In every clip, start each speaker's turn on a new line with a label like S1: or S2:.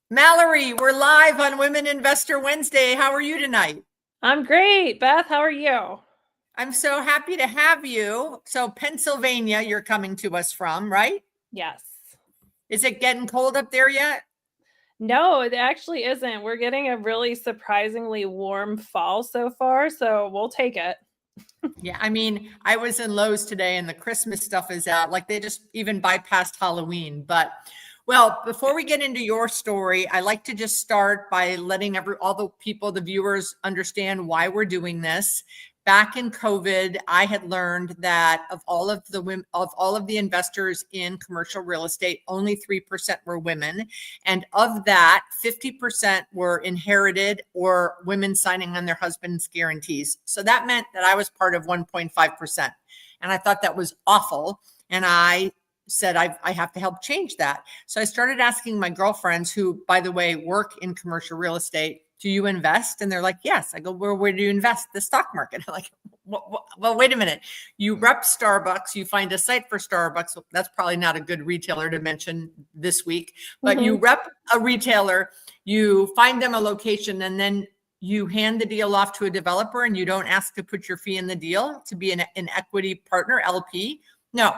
S1: Mallory, we're live on Women Investor Wednesday. How are you tonight?
S2: I'm great. Beth, how are you?
S1: I'm so happy to have you. So Pennsylvania, you're coming to us from, right?
S2: Yes.
S1: Is it getting cold up there yet?
S2: No, it actually isn't. We're getting a really surprisingly warm fall so far, so we'll take it.
S1: Yeah, I mean, I was in Lowe's today and the Christmas stuff is out. Like they just even bypassed Halloween. But well, before we get into your story, I like to just start by letting all the people, the viewers, understand why we're doing this. Back in COVID, I had learned that of all of the investors in commercial real estate, only 3% were women. And of that, 50% were inherited or women signing on their husband's guarantees. So that meant that I was part of 1.5%. And I thought that was awful. And I said, I have to help change that. So I started asking my girlfriends who, by the way, work in commercial real estate, do you invest? And they're like, yes. I go, where do you invest? The stock market. I'm like, well, wait a minute. You rep Starbucks, you find a site for Starbucks. That's probably not a good retailer to mention this week, but you rep a retailer, you find them a location, and then you hand the deal off to a developer and you don't ask to put your fee in the deal to be an equity partner, LP. No.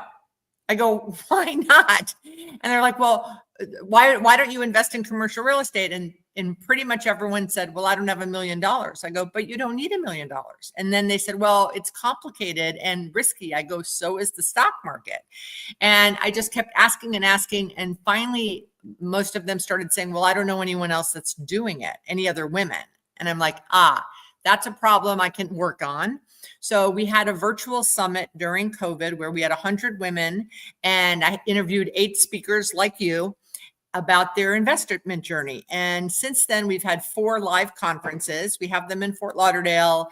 S1: I go, why not? And they're like, well, why don't you invest in commercial real estate? And pretty much everyone said, well, I don't have $1 million. I go, but you don't need $1 million. And then they said, well, it's complicated and risky. I go, so is the stock market. And I just kept asking and asking. And finally, most of them started saying, well, I don't know anyone else that's doing it, any other women. And I'm like, that's a problem I can work on. So we had a virtual summit during COVID where we had 100 women, and I interviewed 8 speakers like you about their investment journey. And since then, we've had 4 live conferences. We have them in Fort Lauderdale,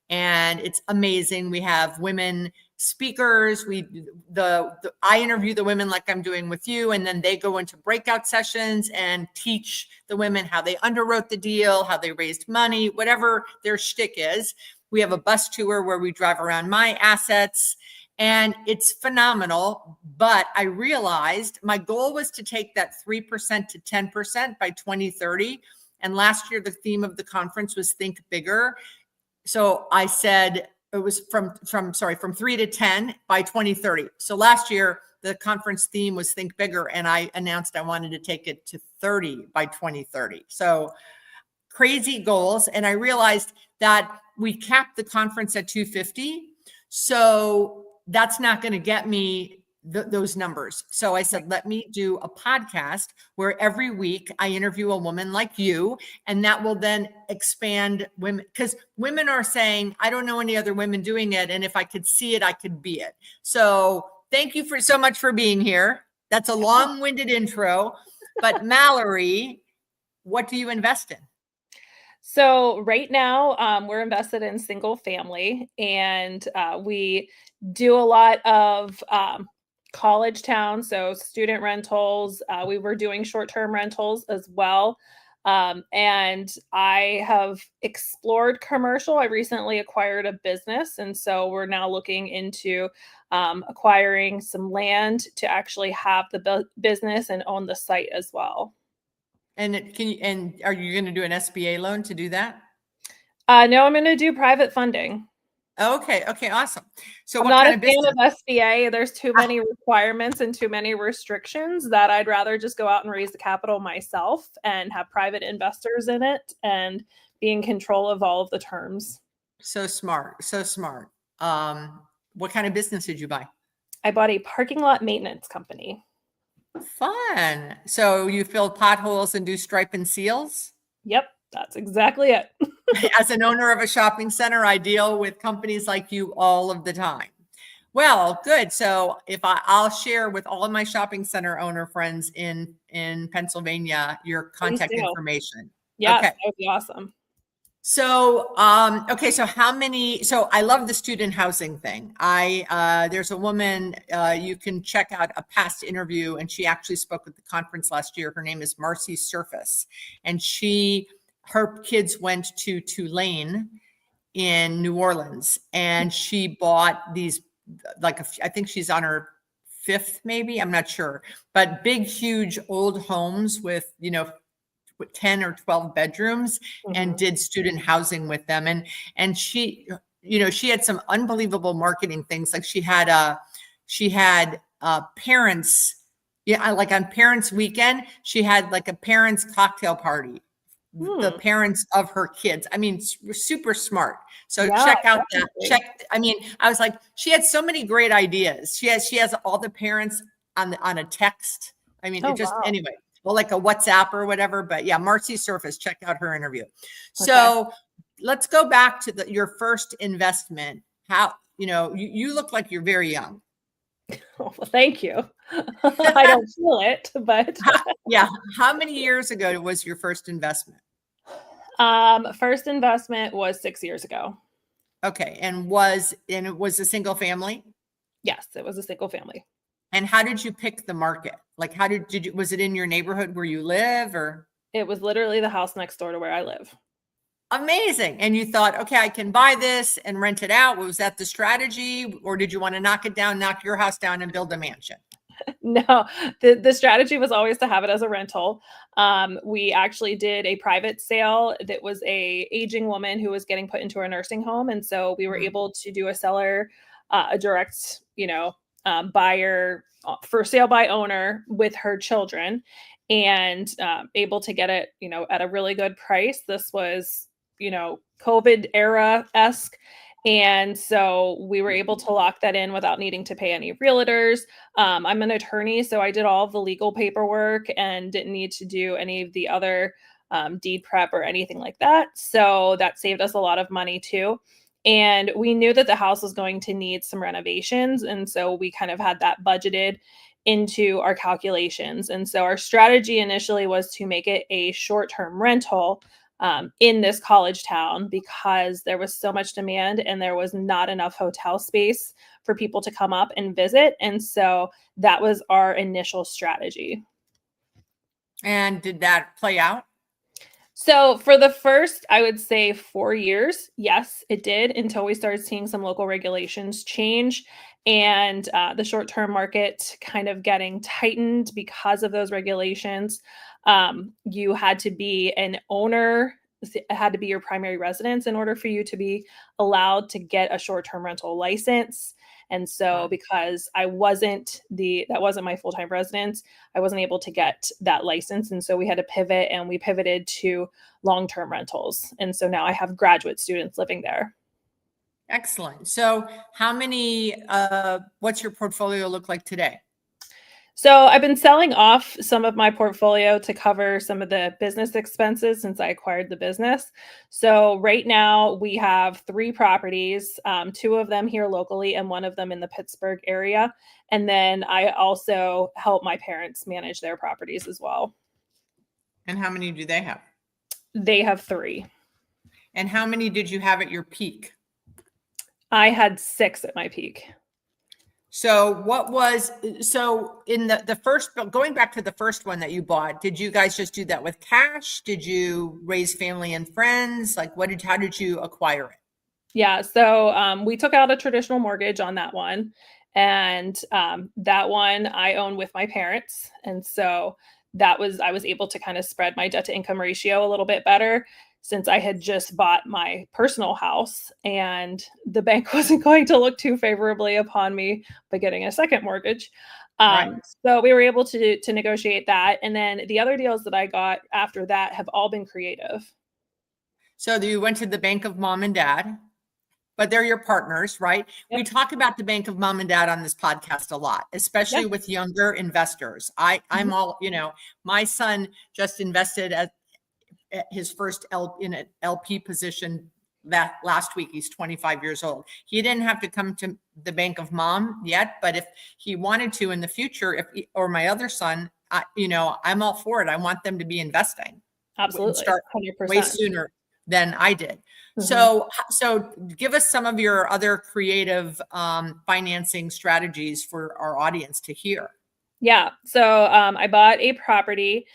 S1: and it's amazing. We have women speakers. I interview the women like I'm doing with you, and then they go into breakout sessions and teach the women how they underwrote the deal, how they raised money, whatever their shtick is. We have a bus tour where we drive around my assets, and it's phenomenal. But I realized my goal was to take that 3% to 10% by 2030. And last year, the theme of the conference was Think Bigger. So I said it was from 3 to 10 by 2030. So last year, the conference theme was Think Bigger, and I announced I wanted to take it to 30 by 2030. So crazy goals. And I realized that we capped the conference at 250. So that's not going to get me those numbers. So I said, let me do a podcast where every week I interview a woman like you, and that will then expand women, because women are saying, I don't know any other women doing it. And if I could see it, I could be it. So thank you so much for being here. That's a long-winded intro, but Mallory, what do you invest in?
S2: So right now, we're invested in single family, and we do a lot of college towns, so student rentals. We were doing short-term rentals as well. And I have explored commercial. I recently acquired a business, and so we're now looking into acquiring some land to actually have the business and own the site as well.
S1: And are you going to do an SBA loan to do that?
S2: No, I'm going to do private funding.
S1: Okay, awesome. So
S2: I'm not a fan of SBA. There's too many requirements and too many restrictions that I'd rather just go out and raise the capital myself and have private investors in it and be in control of all of the terms.
S1: So smart. What kind of business did you buy?
S2: I bought a parking lot maintenance company.
S1: Fun. So you fill potholes and do stripe and seals?
S2: Yep, that's exactly it.
S1: As an owner of a shopping center, I deal with companies like you all of the time. Well, good. So I'll share with all of my shopping center owner friends in Pennsylvania your contact information.
S2: Yes,
S1: okay.
S2: That would be awesome.
S1: So, so I love the student housing thing. There's a woman, you can check out a past interview, and she actually spoke at the conference last year. Her name is Marcy Surface, and her kids went to Tulane in New Orleans, and she bought these, I think she's on her 5th, maybe, I'm not sure, but big, huge old homes with, 10 or 12 bedrooms and
S2: Mhm.
S1: did student housing with them. And she, she had some unbelievable marketing things. Like she had parents, yeah, like on parents weekend, she had like a parents cocktail party, the
S2: Hmm.
S1: parents of her kids. I mean, super smart. So
S2: Yeah,
S1: check out that.
S2: definitely.
S1: I mean, I was like, she had so many great ideas. She has all the parents on a text. I mean,
S2: Oh,
S1: it just,
S2: wow.
S1: anyway, well, like a WhatsApp or whatever. But yeah, Marcy Surface, check out her interview.
S2: Okay.
S1: So let's go back to your first investment. How, you look like you're very young.
S2: Well, thank you. I don't feel it, but
S1: Yeah. How many years ago was your first investment?
S2: first investment was 6 years ago.
S1: Okay. And it was a single family?
S2: Yes, it was a single family.
S1: And how did you pick the market? Like how did you, was it in your neighborhood where you live or?
S2: It was literally the house next door to where I live.
S1: Amazing. And you thought, okay, I can buy this and rent it out. Was that the strategy? Or did you want to knock it down, knock your house down and build a mansion?
S2: No, the strategy was always to have it as a rental. We actually did a private sale that was a aging woman who was getting put into a nursing home, and so we were
S1: Mhm.
S2: able to do a seller, a direct, buyer for sale by owner with her children, and able to get it, at a really good price. This was, COVID era esque. And so we were able to lock that in without needing to pay any realtors. I'm an attorney, so I did all of the legal paperwork and didn't need to do any of the other deed prep or anything like that. So that saved us a lot of money too. And we knew that the house was going to need some renovations. And so we kind of had that budgeted into our calculations. And so our strategy initially was to make it a short term rental in this college town because there was so much demand and there was not enough hotel space for people to come up and visit. And so that was our initial strategy.
S1: And did that play out?
S2: So for the first, I would say 4 years, yes, it did until we started seeing some local regulations change and the short term market kind of getting tightened because of those regulations. You had to be an owner, it had to be your primary residence in order for you to be allowed to get a short term rental license. And so
S1: Wow.
S2: because that wasn't my full-time residence, I wasn't able to get that license. And so we had to pivot and we pivoted to long-term rentals. And so now I have graduate students living there.
S1: Excellent. So what's your portfolio look like today?
S2: So I've been selling off some of my portfolio to cover some of the business expenses since I acquired the business. So right now we have 3 properties, 2 of them here locally and 1 of them in the Pittsburgh area. And then I also help my parents manage their properties as well.
S1: And how many do they have?
S2: They have 3.
S1: And how many did you have at your peak?
S2: I had 6 at my peak.
S1: So in the first, going back to the first one that you bought, did you guys just do that with cash? Did you raise family and friends? Like how did you acquire it?
S2: Yeah, so we took out a traditional mortgage on that one, and that one I own with my parents, and so I was able to kind of spread my debt to income ratio a little bit better since I had just bought my personal house, and the bank wasn't going to look too favorably upon me by getting a second mortgage.
S1: Right.
S2: So we were able to negotiate that, and then the other deals that I got after that have all been creative.
S1: So you went to the bank of mom and dad, but they're your partners, right?
S2: Yep.
S1: We talk about the bank of mom and dad on this podcast a lot, especially with younger investors. I'm all, my son just invested at his first in an LP position that last week. He's 25 years old. He didn't have to come to the bank of mom yet, but if he wanted to in the future, or my other son, I'm all for it. I want them to be investing.
S2: Absolutely.
S1: Start
S2: 100%.
S1: way sooner than I did.
S2: Mm-hmm.
S1: So give us some of your other creative financing strategies for our audience to hear.
S2: Yeah. So I bought a property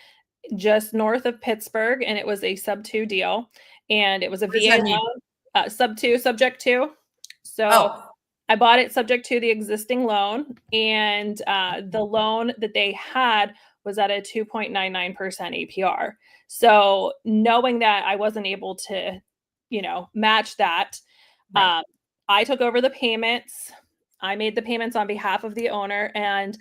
S2: just north of Pittsburgh, and it was a sub 2 deal, and it was a
S1: What does
S2: VA
S1: that mean?
S2: loan, sub 2, subject to. So
S1: Oh,
S2: I bought it subject to the existing loan, and the loan that they had was at a 2.99% APR. So knowing that I wasn't able to, match that,
S1: Right.
S2: I took over the payments. I made the payments on behalf of the owner, and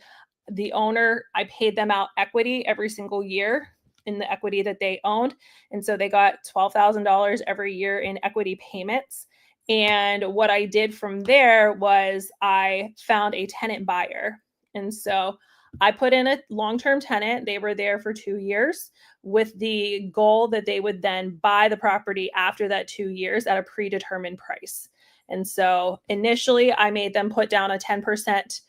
S2: the owner, I paid them out equity every single year in the equity that they owned. And so they got $12,000 every year in equity payments. And what I did from there was I found a tenant buyer. And so I put in a long-term tenant. They were there for 2 years with the goal that they would then buy the property after that 2 years at a predetermined price. And so initially I made them put down a 10%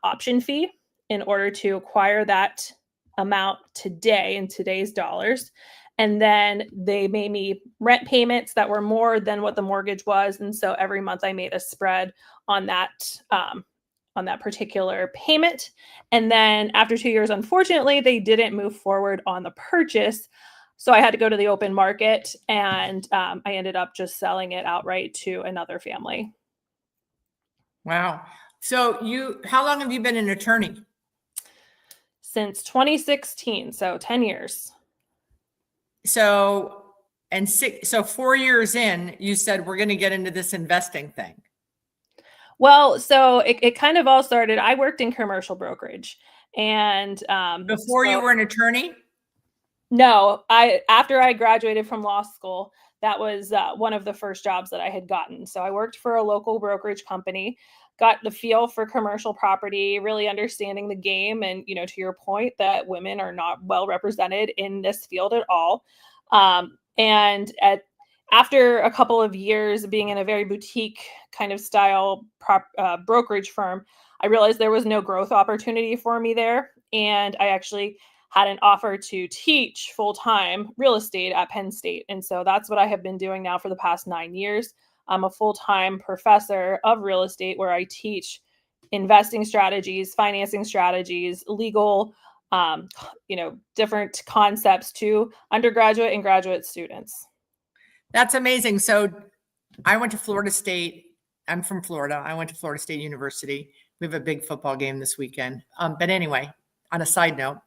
S2: option fee in order to acquire that amount today in today's dollars. And then they made me rent payments that were more than what the mortgage was. And so every month I made a spread on that particular payment. And then after 2 years, unfortunately, they didn't move forward on the purchase. So I had to go to the open market, and I ended up just selling it outright to another family.
S1: Wow. So how long have you been an attorney?
S2: Since 2016, so 10 years.
S1: So 4 years in, you said, we're going to get into this investing thing.
S2: Well, so it kind of all started, I worked in commercial brokerage, and
S1: Before you were an attorney?
S2: No, after I graduated from law school, that was one of the first jobs that I had gotten. So I worked for a local brokerage company, got the feel for commercial property, really understanding the game. And, to your point that women are not well represented in this field at all. After a couple of years being in a very boutique kind of style brokerage firm, I realized there was no growth opportunity for me there. And I actually had an offer to teach full-time real estate at Penn State. And so that's what I have been doing now for the past 9 years. I'm a full-time professor of real estate where I teach investing strategies, financing strategies, legal, different concepts to undergraduate and graduate students.
S1: That's amazing. So I went to Florida State. I'm from Florida. I went to Florida State University. We have a big football game this weekend. But anyway, on a side note,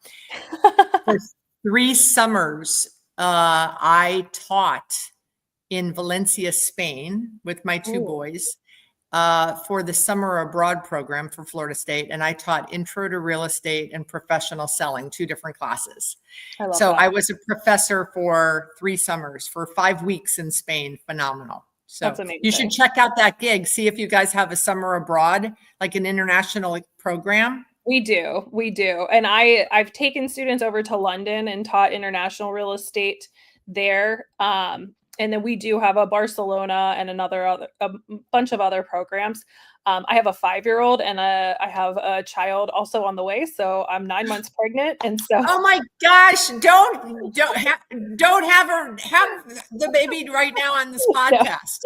S1: for 3 summers, I taught in Valencia, Spain with my 2 boys for the summer abroad program for Florida State. And I taught intro to real estate and professional selling, 2 different classes. So I was a professor for 3 summers for 5 weeks in Spain. Phenomenal. So
S2: that's amazing.
S1: You should check out that gig. See if you guys have a summer abroad, like an international program.
S2: We do. And I've taken students over to London and taught international real estate there. And then we do have a Barcelona and a bunch of other programs. I have a 5-year-old and I have a child also on the way. So I'm 9 months pregnant. And so,
S1: oh my gosh, don't have her have the baby right now on this podcast.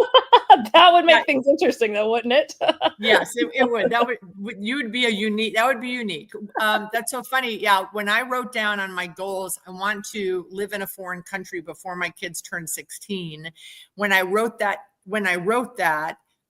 S2: That would make things interesting though, wouldn't it?
S1: Yes, it would. That would be unique. That's so funny. Yeah. When I wrote down on my goals, I want to live in a foreign country before my kids turn 16. When I wrote that,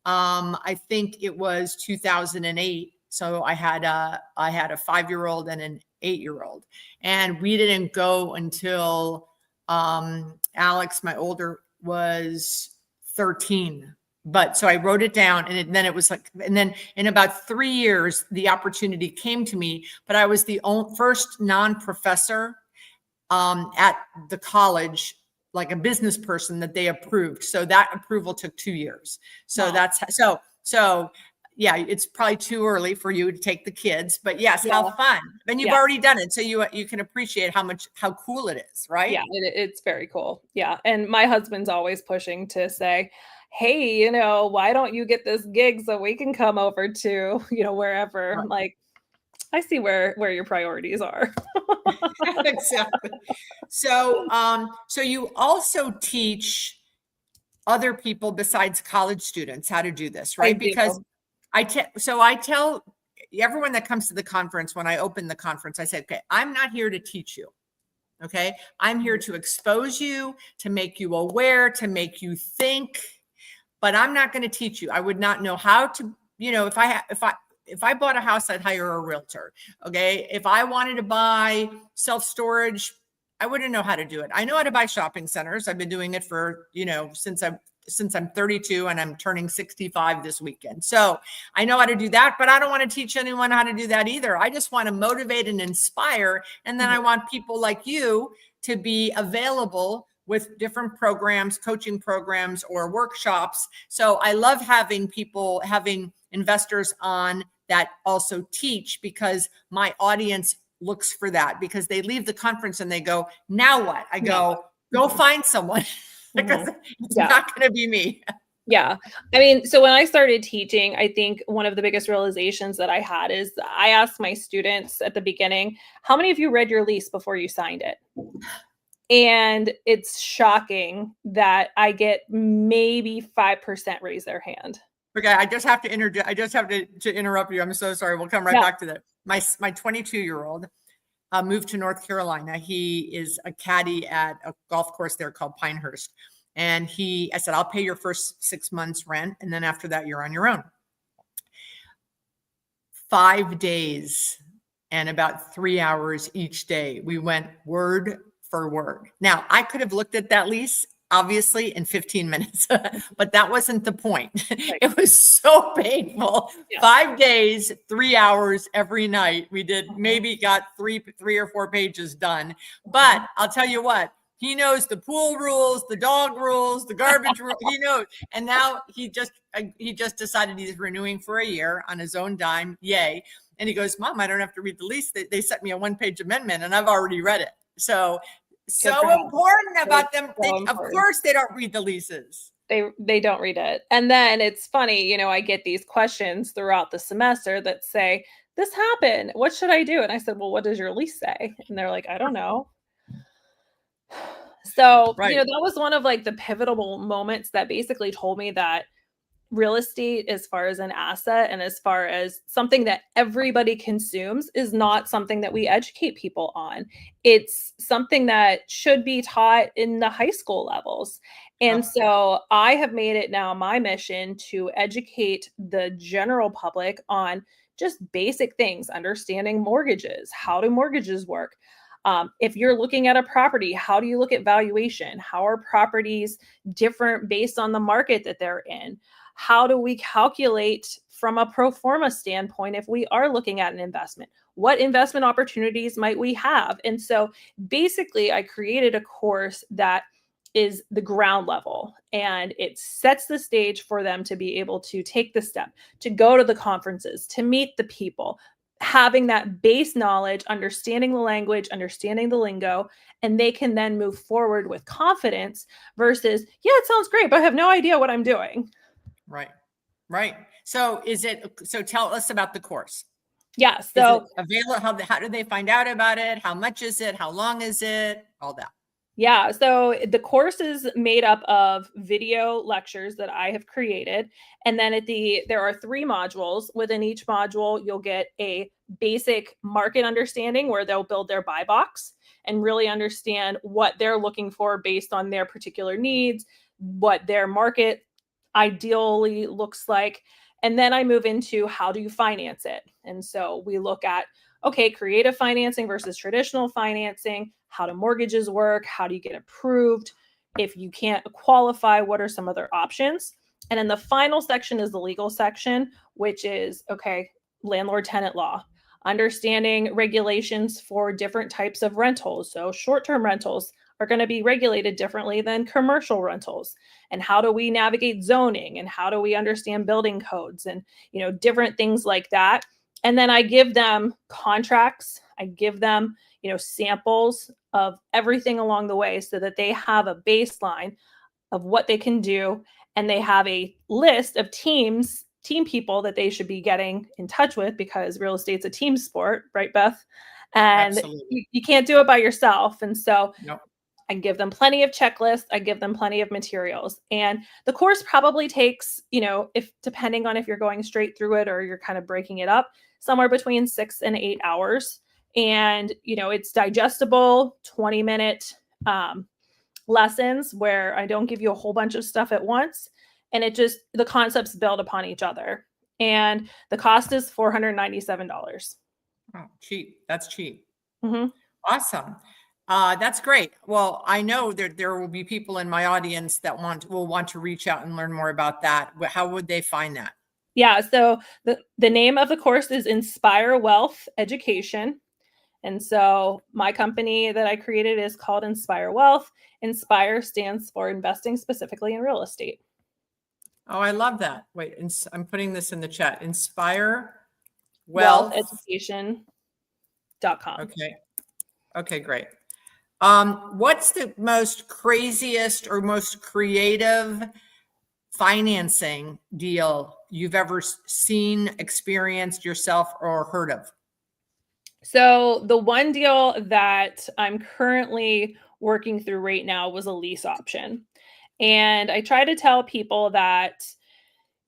S1: I think it was 2008. So I had a 5-year-old and an 8-year-old, and we didn't go until Alex, my older, was 13. But so I wrote it down, and then it was like, and then in about 3 years, the opportunity came to me. But I was the first non-professor at the college, like a business person that they approved. So that approval took 2 years. So
S2: wow.
S1: So yeah, it's probably too early for you to take the kids, but yes,
S2: Yeah.
S1: how fun. And you've already done it. So you can appreciate how cool it is, right?
S2: Yeah, it's very cool. Yeah. And my husband's always pushing to say, hey, why don't you get this gig so we can come over to, wherever.
S1: Right.
S2: Like, I see where your priorities are.
S1: Exactly. So you also teach other people besides college students how to do this, right? Because I tell everyone that comes to the conference, when I open the conference, I say, okay, I'm not here to teach you. Okay. I'm here to expose you, to make you aware, to make you think, but I'm not going to teach you. I would not know how to, if I bought a house, I'd hire a realtor. Okay. If I wanted to buy self-storage, I wouldn't know how to do it. I know how to buy shopping centers. I've been doing it for, since I'm 32 and I'm turning 65 this weekend. So I know how to do that, but I don't want to teach anyone how to do that either. I just want to motivate and inspire. And then I want people like you to be available with different programs, coaching programs or workshops. So I love having investors on that also teach, because my audience looks for that, because they leave the conference and they go, now what? I go find someone because it's not going to be me.
S2: Yeah. I mean, so when I started teaching, I think one of the biggest realizations that I had is I asked my students at the beginning, how many of you read your lease before you signed it? And it's shocking that I get maybe 5% raise their hand.
S1: Okay, I just have to interrupt you. I'm so sorry. We'll come right back to that. My 22-year-old moved to North Carolina. He is a caddy at a golf course there called Pinehurst. And I said, I'll pay your first 6 months rent. And then after that, you're on your own. 5 days and about 3 hours each day. We went word for word. Now, I could have looked at that lease, obviously, in 15 minutes, but that wasn't the point. It was so painful. 5 days, 3 hours every night. We got three or four pages done. But I'll tell you what, he knows the pool rules, the dog rules, the garbage rules. He knows. And now he just decided he's renewing for a year on his own dime. Yay. And he goes, Mom, I don't have to read the lease. They sent me a one-page amendment and I've already read it. So important about them. Of course, they don't read the leases.
S2: They don't read it. And then it's funny, I get these questions throughout the semester that say, this happened. What should I do? And I said, well, what does your lease say? And they're like, I don't know. So, that was one of the pivotal moments that basically told me that real estate, as far as an asset and as far as something that everybody consumes, is not something that we educate people on. It's something that should be taught in the high school levels. And so I have made it now my mission to educate the general public on just basic things, understanding mortgages. How do mortgages work? If you're looking at a property, how do you look at valuation? How are properties different based on the market that they're in? How do we calculate from a pro forma standpoint if we are looking at an investment? What investment opportunities might we have? And so basically, I created a course that is the ground level, and it sets the stage for them to be able to take the step, to go to the conferences, to meet the people, having that base knowledge, understanding the language, understanding the lingo, and they can then move forward with confidence versus, it sounds great, but I have no idea what I'm doing.
S1: Right. So tell us about the course.
S2: Yeah. So
S1: is it available? How do they find out about it? How much is it? How long is it? All that.
S2: Yeah. So the course is made up of video lectures that I have created. And then there are 3 modules. Within each module, you'll get a basic market understanding where they'll build their buy box and really understand what they're looking for based on their particular needs, what their market ideally looks like. And then I move into how do you finance it? And so we look at, creative financing versus traditional financing. How do mortgages work? How do you get approved? If you can't qualify, what are some other options? And then the final section is the legal section, which is, landlord-tenant law, understanding regulations for different types of rentals. So short-term rentals are going to be regulated differently than commercial rentals. And how do we navigate zoning? And how do we understand building codes and, different things like that? And then I give them contracts. I give them, samples of everything along the way so that they have a baseline of what they can do. And they have a list of team people that they should be getting in touch with, because real estate's a team sport, right, Beth? And you can't do it by yourself. And so I give them plenty of checklists. I give them plenty of materials. And the course probably takes, depending on if you're going straight through it or you're kind of breaking it up, somewhere between 6 and 8 hours. And, it's digestible, 20-minute lessons where I don't give you a whole bunch of stuff at once. And the concepts build upon each other. and the cost is $497.
S1: Oh, cheap. That's cheap.
S2: Mm-hmm.
S1: Awesome. That's great. Well, I know that there will be people in my audience that will want to reach out and learn more about that. How would they find that?
S2: Yeah, so the name of the course is Inspire Wealth Education. And so my company that I created is called Inspire Wealth. Inspire stands for investing specifically in real estate.
S1: Oh, I love that. Wait, I'm putting this in the chat. Inspire
S2: Wealtheducation.com.
S1: Okay. Okay, great. What's the most craziest or most creative financing deal you've ever seen, experienced yourself, or heard of?
S2: So the one deal that I'm currently working through right now was a lease option. And I try to tell people that,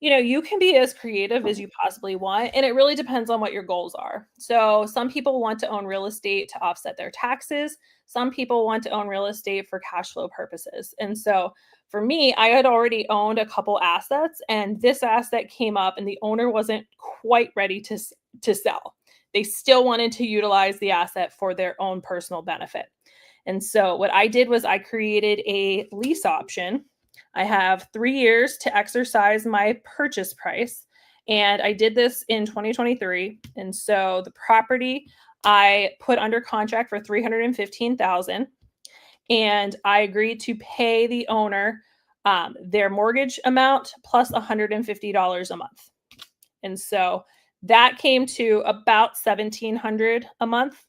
S2: you can be as creative as you possibly want. And it really depends on what your goals are. So some people want to own real estate to offset their taxes. Some people want to own real estate for cash flow purposes. And so for me, I had already owned a couple assets, and this asset came up and the owner wasn't quite ready to sell. They still wanted to utilize the asset for their own personal benefit. And so what I did was I created a lease option. I have 3 years to exercise my purchase price. And I did this in 2023. And so the property I put under contract for $315,000. And I agreed to pay the owner their mortgage amount plus $150 a month. And so that came to about $1,700 a month,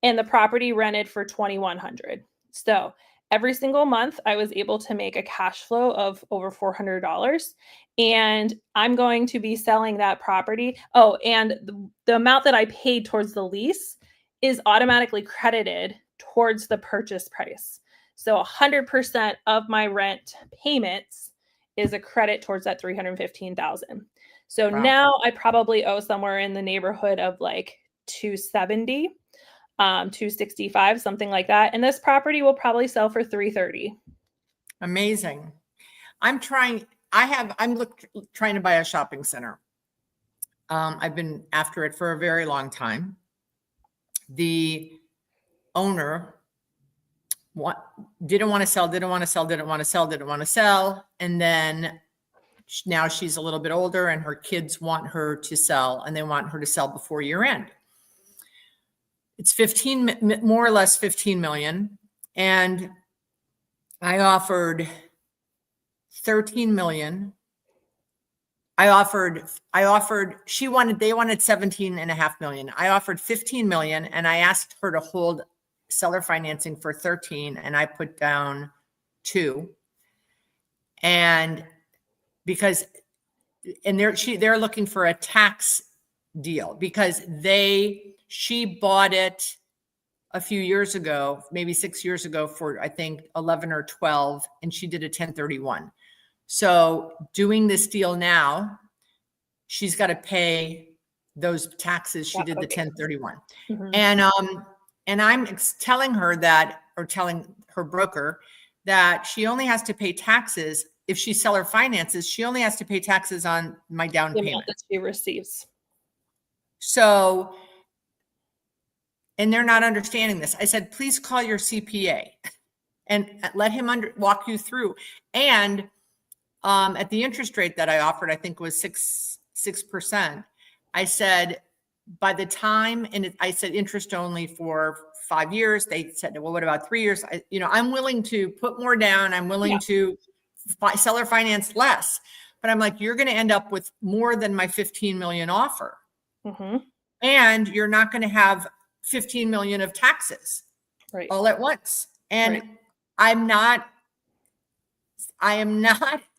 S2: and the property rented for $2,100. So every single month, I was able to make a cash flow of over $400, and I'm going to be selling that property. Oh, and the amount that I paid towards the lease is automatically credited towards the purchase price. So 100% of my rent payments is a credit towards that $315,000. So
S1: Wow.
S2: now I probably owe somewhere in the neighborhood of like 270, 265, something like that. And this property will probably sell for 330.
S1: Amazing. I'm trying to buy a shopping center. I've been after it for a very long time. The owner didn't want to sell. And then now she's a little bit older and her kids want her to sell, and they want her to sell before year end. It's more or less 15 million. And I offered 13 million. They wanted 17.5 million. I offered 15 million, and I asked her to hold seller financing for 13, and I put down 2. And because, and they're looking for a tax deal because she bought it a few years ago, maybe 6 years ago, for I think 11 or 12, and she did a 1031. So doing this deal now, she's got to pay those taxes. She did the 1031. Mm-hmm. And I'm telling her telling her broker that she only has to pay taxes. If she seller finances, she only has to pay taxes on my down payment
S2: that she receives.
S1: So, and they're not understanding this. I said, please call your CPA and let him walk you through. And at the interest rate that I offered, I think was 6%. I said, by the time, and I said interest only for 5 years. They said, well, what about 3 years? I'm willing to put more down. I'm willing to seller finance less, but I'm like, you're going to end up with more than my 15 million offer. Mm-hmm. And you're not going to have 15 million of taxes all at once. And I am not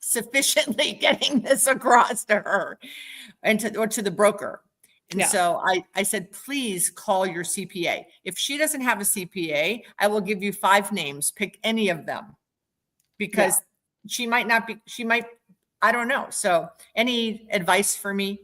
S1: sufficiently getting this across to her and to the broker. And so I said, please call your CPA. If she doesn't have a CPA, I will give you 5 names, pick any of them, because she might, I don't know. So any advice for me?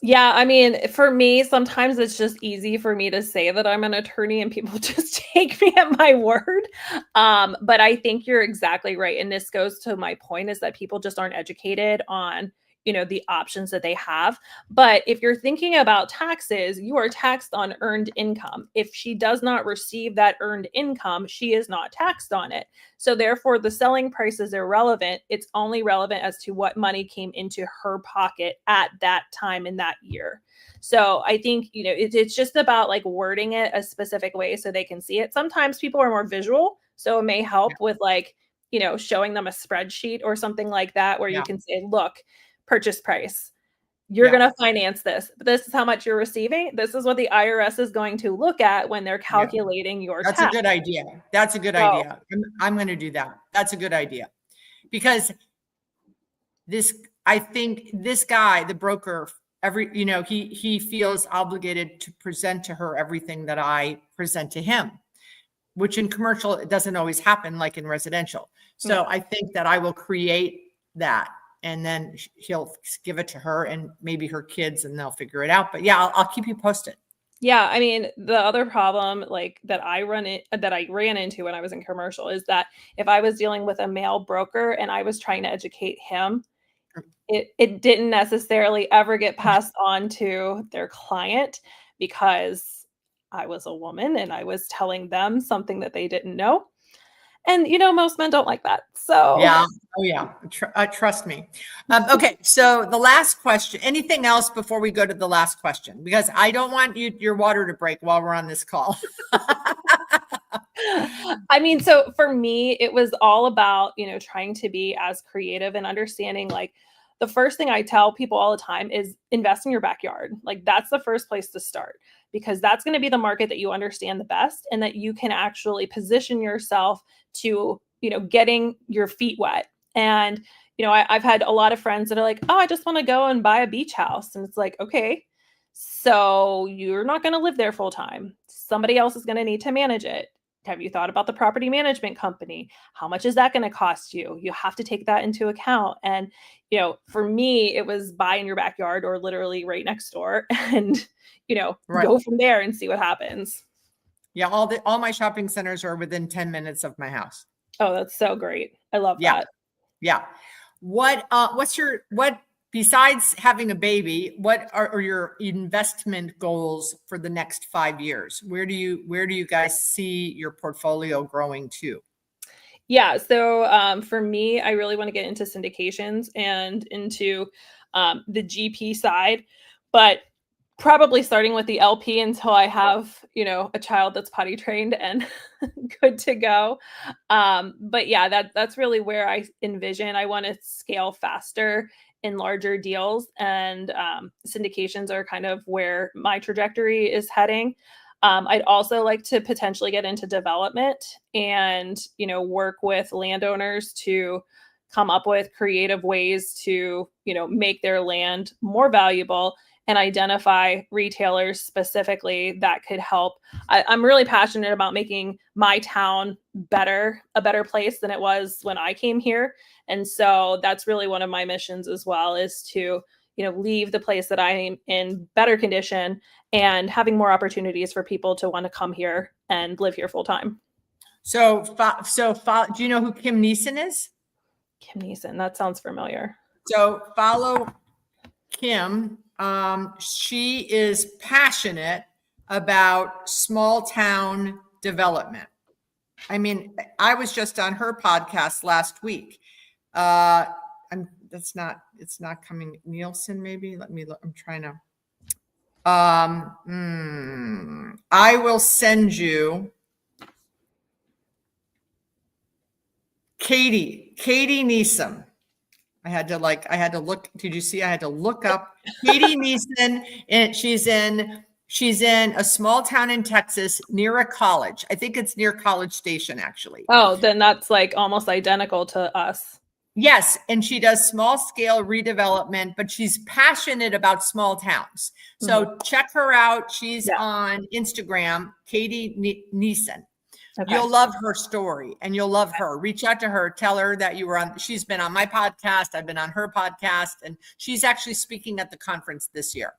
S2: Yeah, I mean, for me, sometimes it's just easy for me to say that I'm an attorney and people just take me at my word. But I think you're exactly right. And this goes to my point, is that people just aren't educated on, the options that they have. But if you're thinking about taxes, you are taxed on earned income. If she does not receive that earned income, she is not taxed on it. So therefore, the selling price is irrelevant. It's only relevant as to what money came into her pocket at that time in that year. So I think, it's just about like wording it a specific way so they can see it. Sometimes people are more visual, so it may help with like, showing them a spreadsheet or something like that, where you can say, look, purchase price, you're going to finance this. This is how much you're receiving. This is what the IRS is going to look at when they're calculating your tax.
S1: That's a good idea. That's a good idea. I'm going to do that. That's a good idea. Because I think this guy, the broker, he feels obligated to present to her everything that I present to him, which in commercial, it doesn't always happen like in residential. So I think that I will create that, and then he'll give it to her and maybe her kids, and they'll figure it out. But yeah, I'll keep you posted.
S2: Yeah. I mean, the other problem like that I ran into when I was in commercial is that if I was dealing with a male broker and I was trying to educate him, it didn't necessarily ever get passed on to their client, because I was a woman and I was telling them something that they didn't know. And, most men don't like that. So
S1: yeah. Oh yeah. Trust me. Okay. So the last question, anything else before we go to the last question? Because I don't want your water to break while we're on this call.
S2: I mean, so for me, it was all about, trying to be as creative and understanding, like, the first thing I tell people all the time is invest in your backyard. Like, that's the first place to start, because that's going to be the market that you understand the best, and that you can actually position yourself to, getting your feet wet. And, I've had a lot of friends that are like, oh, I just want to go and buy a beach house. And it's like, okay, so you're not going to live there full time. Somebody else is going to need to manage it. Have you thought about the property management company? How much is that going to cost you? You have to take that into account. And, for me, it was buy in your backyard or literally right next door, and, go from there and see what happens.
S1: Yeah. All my shopping centers are within 10 minutes of my house.
S2: Oh, that's so great. I love that.
S1: Yeah. What besides having a baby, what are your investment goals for the next 5 years? Where do you guys see your portfolio growing to?
S2: Yeah. So for me, I really want to get into syndications and into the GP side, but probably starting with the LP until I have, a child that's potty trained and good to go. But yeah, that's really where I envision. I want to scale faster in larger deals, and syndications are kind of where my trajectory is heading. I'd also like to potentially get into development and, work with landowners to come up with creative ways to, make their land more valuable, and identify retailers specifically that could help. I'm really passionate about making my town a better place than it was when I came here. And so that's really one of my missions as well, is to, leave the place that I'm in better condition and having more opportunities for people to want to come here and live here full time.
S1: So do you know who Kim Neeson is?
S2: Kim Neeson, that sounds familiar.
S1: So follow Kim. She is passionate about small town development. I mean, I was just on her podcast last week. It's not coming. Nielsen, maybe. Let me look. I'm trying to. I will send you Katie Neeson. I had to look. Did you see? I had to look up Katie Neeson, and she's in a small town in Texas near a college. I think it's near College Station, actually.
S2: Oh, then that's like almost identical to us.
S1: Yes. And she does small scale redevelopment, but she's passionate about small towns. So check her out. She's on Instagram, Katie Neeson. Okay. You'll love her story and you'll love her. Reach out to her. Tell her that she's been on my podcast. I've been on her podcast, and she's actually speaking at the conference this year.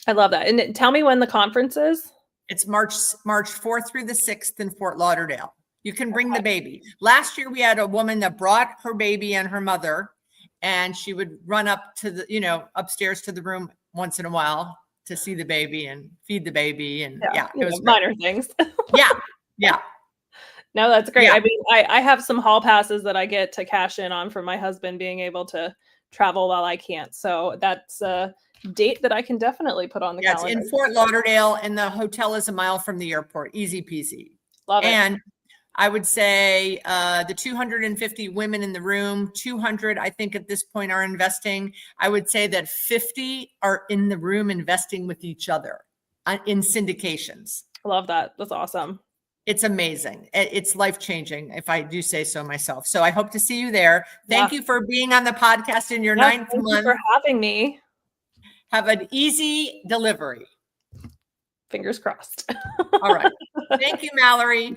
S2: I love that. And tell me when the conference is.
S1: It's March 4th through the 6th in Fort Lauderdale. You can bring the baby. Last year, we had a woman that brought her baby and her mother, and she would run up to the, upstairs to the room once in a while to see the baby and feed the baby. And it was
S2: minor things.
S1: Yeah.
S2: No, that's great.
S1: Yeah.
S2: I mean, I have some hall passes that I get to cash in on for my husband being able to travel while I can't. So that's a date that I can definitely put on the calendar.
S1: It's in Fort Lauderdale, and the hotel is a mile from the airport. Easy peasy.
S2: Love it.
S1: And I would say the 250 women in the room, 200, I think at this point are investing. I would say that 50 are in the room investing with each other in syndications.
S2: I love that. That's awesome.
S1: It's amazing. It's life-changing, if I do say so myself. So I hope to see you there. Thank you for being on the podcast in your 9th month.
S2: Thank you for having me.
S1: Have an easy delivery.
S2: Fingers crossed.
S1: All right. Thank you, Mallory.